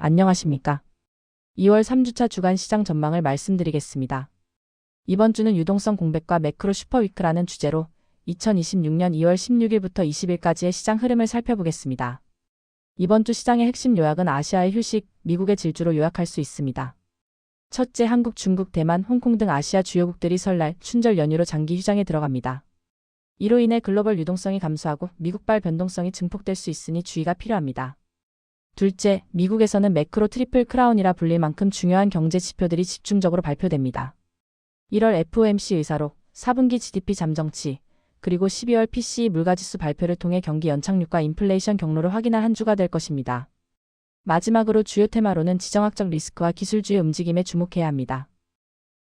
안녕하십니까? 2월 3주차 주간 시장 전망을 말씀드리겠습니다. 이번 주는 유동성 공백과 매크로 슈퍼위크라는 주제로 2026년 2월 16일부터 20일까지의 시장 흐름을 살펴보겠습니다. 이번 주 시장의 핵심 요약은 아시아의 휴식, 미국의 질주로 요약할 수 있습니다. 첫째, 한국, 중국, 대만, 홍콩 등 아시아 주요국들이 설날, 춘절 연휴로 장기 휴장에 들어갑니다. 이로 인해 글로벌 유동성이 감소하고 미국발 변동성이 증폭될 수 있으니 주의가 필요합니다. 둘째, 미국에서는 매크로 트리플 크라운이라 불릴 만큼 중요한 경제 지표들이 집중적으로 발표됩니다. 1월 FOMC 의사록, 4분기 GDP 잠정치, 그리고 12월 PCE 물가지수 발표를 통해 경기 연착륙과 인플레이션 경로를 확인할 한 주가 될 것입니다. 마지막으로 주요 테마로는 지정학적 리스크와 기술주의 움직임에 주목해야 합니다.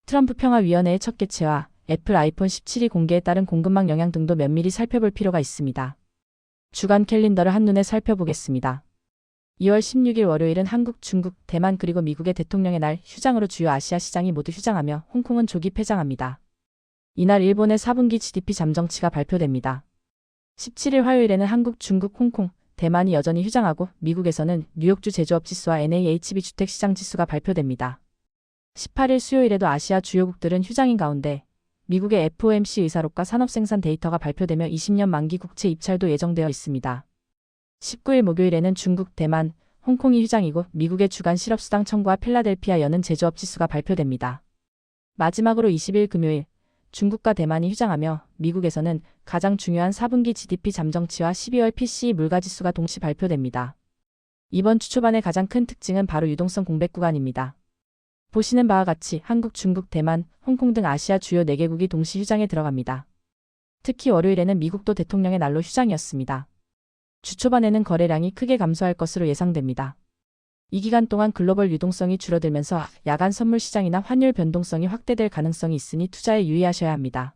트럼프 평화위원회의 첫 개최와 애플 아이폰 17이 공개에 따른 공급망 영향 등도 면밀히 살펴볼 필요가 있습니다. 주간 캘린더를 한눈에 살펴보겠습니다. 2월 16일 월요일은 한국, 중국, 대만 그리고 미국의 대통령의 날 휴장으로 주요 아시아 시장이 모두 휴장하며 홍콩은 조기 폐장합니다. 이날 일본의 4분기 GDP 잠정치가 발표됩니다. 17일 화요일에는 한국, 중국, 홍콩, 대만이 여전히 휴장하고 미국에서는 뉴욕주 제조업지수와 NAHB 주택시장지수가 발표됩니다. 18일 수요일에도 아시아 주요국들은 휴장인 가운데 미국의 FOMC 의사록과 산업생산 데이터가 발표되며 20년 만기 국채 입찰도 예정되어 있습니다. 19일 목요일에는 중국, 대만, 홍콩이 휴장이고 미국의 주간 실업수당 청구와 필라델피아 여는 제조업지수가 발표됩니다. 마지막으로 20일 금요일, 중국과 대만이 휴장하며 미국에서는 가장 중요한 4분기 GDP 잠정치와 12월 PCE 물가지수가 동시 발표됩니다. 이번 주 초반의 가장 큰 특징은 바로 유동성 공백 구간입니다. 보시는 바와 같이 한국, 중국, 대만, 홍콩 등 아시아 주요 4개국이 동시 휴장에 들어갑니다. 특히 월요일에는 미국도 대통령의 날로 휴장이었습니다. 주 초반에는 거래량이 크게 감소할 것으로 예상됩니다. 이 기간 동안 글로벌 유동성이 줄어들면서 야간 선물 시장이나 환율 변동성이 확대될 가능성이 있으니 투자에 유의하셔야 합니다.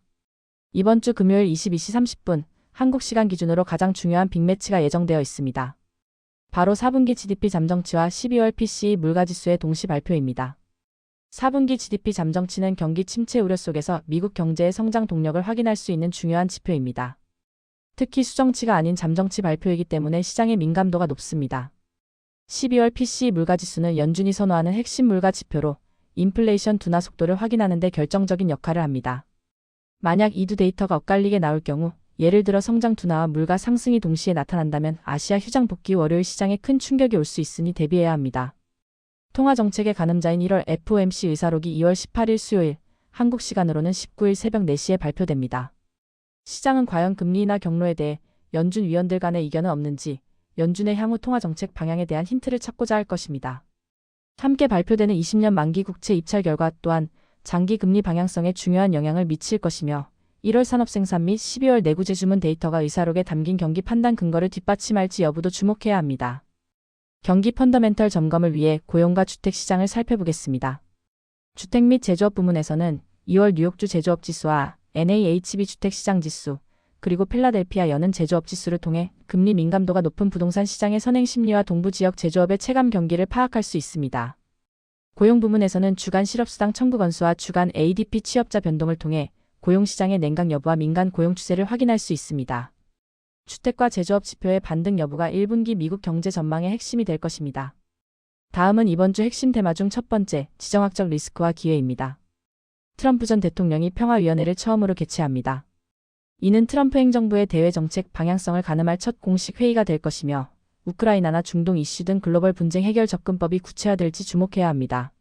이번 주 금요일 22시 30분 한국 시간 기준으로 가장 중요한 빅매치가 예정되어 있습니다. 바로 4분기 GDP 잠정치와 12월 PCE 물가지수의 동시 발표입니다. 4분기 GDP 잠정치는 경기 침체 우려 속에서 미국 경제의 성장 동력을 확인할 수 있는 중요한 지표입니다. 특히 수정치가 아닌 잠정치 발표이기 때문에 시장의 민감도가 높습니다. 12월 PCE 물가지수는 연준이 선호하는 핵심 물가 지표로 인플레이션 둔화 속도를 확인하는 데 결정적인 역할을 합니다. 만약 이 두 데이터가 엇갈리게 나올 경우, 예를 들어 성장 둔화와 물가 상승이 동시에 나타난다면 아시아 휴장 복귀 월요일 시장에 큰 충격이 올 수 있으니 대비해야 합니다. 통화정책의 가늠자인 1월 FOMC 의사록이 2월 18일 수요일, 한국 시간으로는 19일 새벽 4시에 발표됩니다. 시장은 과연 금리 인하 경로에 대해 연준 위원들 간의 이견은 없는지, 연준의 향후 통화정책 방향에 대한 힌트를 찾고자 할 것입니다. 함께 발표되는 20년 만기 국채 입찰 결과 또한 장기 금리 방향성에 중요한 영향을 미칠 것이며 1월 산업생산 및 12월 내구재 주문 데이터가 의사록에 담긴 경기 판단 근거를 뒷받침할지 여부도 주목해야 합니다. 경기 펀더멘털 점검을 위해 고용과 주택시장을 살펴보겠습니다. 주택 및 제조업 부문에서는 2월 뉴욕주 제조업지수와 NAHB 주택시장지수, 그리고 필라델피아 여는 제조업지수를 통해 금리 민감도가 높은 부동산 시장의 선행 심리와 동부지역 제조업의 체감 경기를 파악할 수 있습니다. 고용 부문에서는 주간 실업수당 청구 건수와 주간 ADP 취업자 변동을 통해 고용시장의 냉각 여부와 민간 고용 추세를 확인할 수 있습니다. 주택과 제조업 지표의 반등 여부가 1분기 미국 경제 전망의 핵심이 될 것입니다. 다음은 이번 주 핵심 테마 중 첫 번째, 지정학적 리스크와 기회입니다. 트럼프 전 대통령이 평화위원회를 처음으로 개최합니다. 이는 트럼프 행정부의 대외 정책 방향성을 가늠할 첫 공식 회의가 될 것이며 우크라이나나 중동 이슈 등 글로벌 분쟁 해결 접근법이 구체화될지 주목해야 합니다.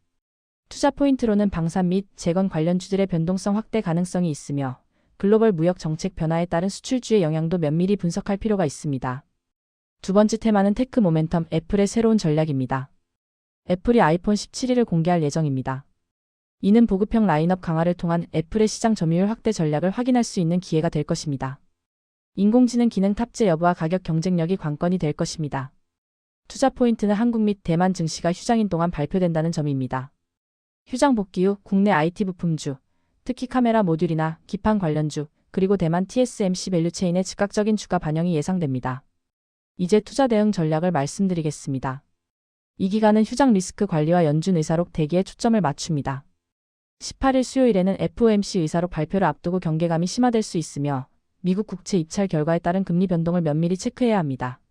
투자 포인트로는 방산 및 재건 관련주들의 변동성 확대 가능성이 있으며 글로벌 무역 정책 변화에 따른 수출주의 영향도 면밀히 분석할 필요가 있습니다. 두 번째 테마는 테크 모멘텀, 애플의 새로운 전략입니다. 애플이 아이폰 17을 공개할 예정입니다. 이는 보급형 라인업 강화를 통한 애플의 시장 점유율 확대 전략을 확인할 수 있는 기회가 될 것입니다. 인공지능 기능 탑재 여부와 가격 경쟁력이 관건이 될 것입니다. 투자 포인트는 한국 및 대만 증시가 휴장인 동안 발표된다는 점입니다. 휴장 복귀 후 국내 IT 부품주, 특히 카메라 모듈이나 기판 관련주, 그리고 대만 TSMC 밸류체인의 즉각적인 주가 반영이 예상됩니다. 이제 투자 대응 전략을 말씀드리겠습니다. 이 기간은 휴장 리스크 관리와 연준 의사록 대기에 초점을 맞춥니다. 18일 수요일에는 FOMC 의사록 발표를 앞두고 경계감이 심화될 수 있으며 미국 국채 입찰 결과에 따른 금리 변동을 면밀히 체크해야 합니다.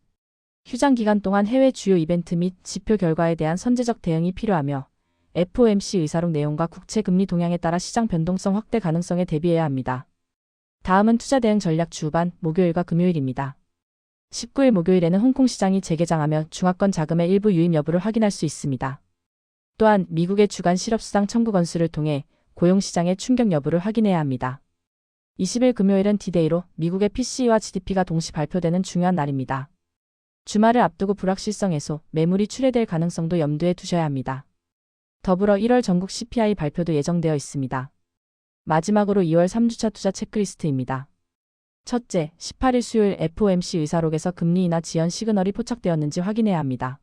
휴장 기간 동안 해외 주요 이벤트 및 지표 결과에 대한 선제적 대응이 필요하며 FOMC 의사록 내용과 국채 금리 동향에 따라 시장 변동성 확대 가능성에 대비해야 합니다. 다음은 투자 대응 전략 주후반 목요일과 금요일입니다. 19일 목요일에는 홍콩 시장이 재개장하며 중화권 자금의 일부 유입 여부를 확인할 수 있습니다. 또한 미국의 주간 실업수당 청구 건수를 통해 고용시장의 충격 여부를 확인해야 합니다. 20일 금요일은 D-Day로 미국의 PCE와 GDP가 동시 발표되는 중요한 날입니다. 주말을 앞두고 불확실성 해소, 매물이 출회될 가능성도 염두에 두셔야 합니다. 더불어 1월 전국 CPI 발표도 예정되어 있습니다. 마지막으로 2월 3주차 투자 체크리스트입니다. 첫째, 18일 수요일 FOMC 의사록에서 금리 인하 지연 시그널이 포착되었는지 확인해야 합니다.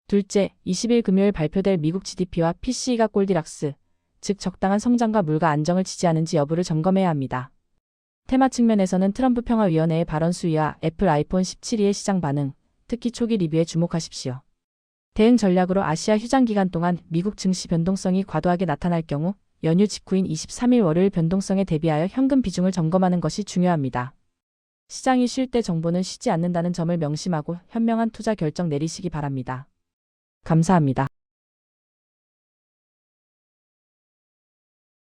둘째, 20일 금요일 발표될 미국 GDP와 PCE가 골디락스, 즉 적당한 성장과 물가 안정을 지지하는지 여부를 점검해야 합니다. 테마 측면에서는 트럼프 평화위원회의 발언 수위와 애플 아이폰 17의 시장 반응, 특히 초기 리뷰에 주목하십시오. 대응 전략으로 아시아 휴장 기간 동안 미국 증시 변동성이 과도하게 나타날 경우 연휴 직후인 23일 월요일 변동성에 대비하여 현금 비중을 점검하는 것이 중요합니다. 시장이 쉴 때 정보는 쉬지 않는다는 점을 명심하고 현명한 투자 결정 내리시기 바랍니다. 감사합니다.